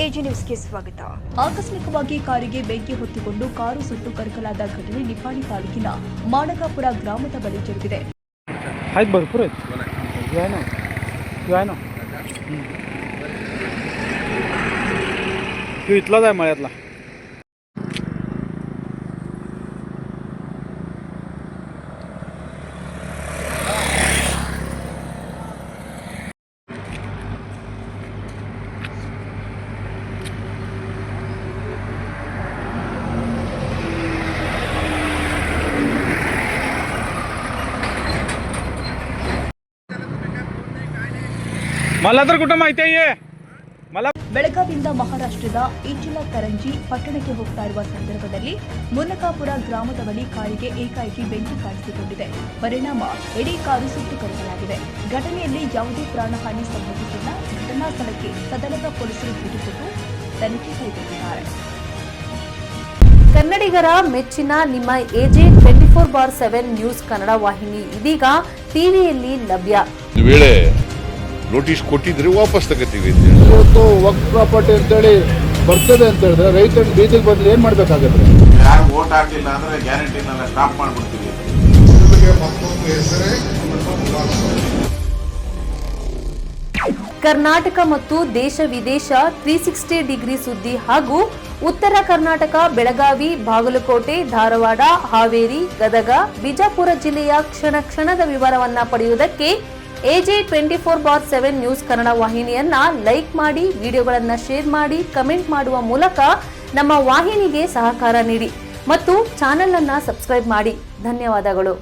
AG ನ್ಯೂಸ್ಗೆ ಸ್ವಾಗತ. ಆಕಸ್ಮಿಕವಾಗಿ ಕಾರಿಗೆ ಬೆಂಕಿ ಹೊತ್ತಿಕೊಂಡು ಕಾರು ಸುಟ್ಟು ಕರಕಲಾದ ಘಟನೆ ನಿಪ್ಪಾಣಿ ತಾಲೂಕಿನ ಮಾಣಗಾಪುರ ಗ್ರಾಮದ ಬಳಿ ಜರುಗಿದೆ. मला तर कुठं माहिती आहे मला. ಬೆಳಗಾವಿಯಿಂದ ಮಹಾರಾಷ್ಟ್ರದ ಇಚಲಕರಂಜಿ ಪಟ್ಟಣಕ್ಕೆ ಹೋಗ್ತಾ ಇರುವ ಸಂದರ್ಭದಲ್ಲಿ ಮುನ್ನಕಾಪುರ ಗ್ರಾಮದ ಬಳಿ ಕಾರಿಗೆ ಏಕಾಏಕಿ ಬೆಂಕಿ ಕಾಣಿಸಿಕೊಂಡಿದೆ. ಪರಿಣಾಮ ಇಡೀ ಕಾರು ಸುಟ್ಟು ಕರಕಲಾಗಿದೆ. ಘಟನೆಯಲ್ಲಿ ಯಾವುದೇ ಪ್ರಾಣಹಾನಿ ಸಂಭವಿಸಿಲ್ಲ. ಘಟನಾ ಸ್ಥಳಕ್ಕೆ ಸದನದ ಪೊಲೀಸರು ಭೇಟಿ ಕೊಟ್ಟು ತನಿಖೆ ಕೈಗೊಂಡಿದ್ದಾರೆ. ಕನ್ನಡಿಗರ ಮೆಚ್ಚಿನ ನಿಮ್ಮ ಎಜೆ 24/7 ನ್ಯೂಸ್ ಕನ್ನಡ ವಾಹಿನಿ ಇದೀಗ ಟಿವಿಯಲ್ಲಿ ಲಭ್ಯ. ನೋಟಿಸ್ ಕೊಟ್ಟಿದ್ರೆ ವಾಪಸ್ ತಗೋತೀವಿ. ಇವತ್ತು ವಕ್ಫ್ ಪ್ರಾಪರ್ಟಿ ಅಂತೇಳಿ ಬರ್ತದೆ ಅಂತ ಹೇಳಿದ್ರೆ ರೈತರು ಬೀದಿಗೆ ಬಂದು ಏನ್ ಮಾಡ್ಬೇಕಾಗತ್ತೆ? ಯಾರು ವೋಟ್ ಹಾಕಿಲ್ಲ ಅಂದ್ರೆ ಗ್ಯಾರಂಟಿನೆಲ್ಲ ಸ್ಟಾಪ್ ಮಾಡ್ಬಿಡ್ತೀವಿ. ಕರ್ನಾಟಕ ಮತ್ತು ದೇಶ ವಿದೇಶ 360 ಡಿಗ್ರಿ ಸುದ್ದಿ ಹಾಗೂ ಉತ್ತರ ಕರ್ನಾಟಕ ಬೆಳಗಾವಿ, ಬಾಗಲಕೋಟೆ, ಧಾರವಾಡ, ಹಾವೇರಿ, ಗದಗ, ಬಿಜಾಪುರ ಜಿಲ್ಲೆಯ ಕ್ಷಣ ಕ್ಷಣದ ವಿವರವನ್ನ ಪಡೆಯುವುದಕ್ಕೆ ಎಜೆ 24/7 ನ್ಯೂಸ್ ಕನ್ನಡ ವಾಹಿನಿಯನ್ನ ಲೈಕ್ ಮಾಡಿ, ವಿಡಿಯೋಗಳನ್ನ ಶೇರ್ ಮಾಡಿ, ಕಮೆಂಟ್ ಮಾಡುವ ಮೂಲಕ ನಮ್ಮ ವಾಹಿನಿಗೆ ಸಹಕಾರ ನೀಡಿ ಮತ್ತು ಚಾನೆಲ್ ಅನ್ನ ಸಬ್ಸ್ಕ್ರೈಬ್ ಮಾಡಿ. ಧನ್ಯವಾದಗಳು.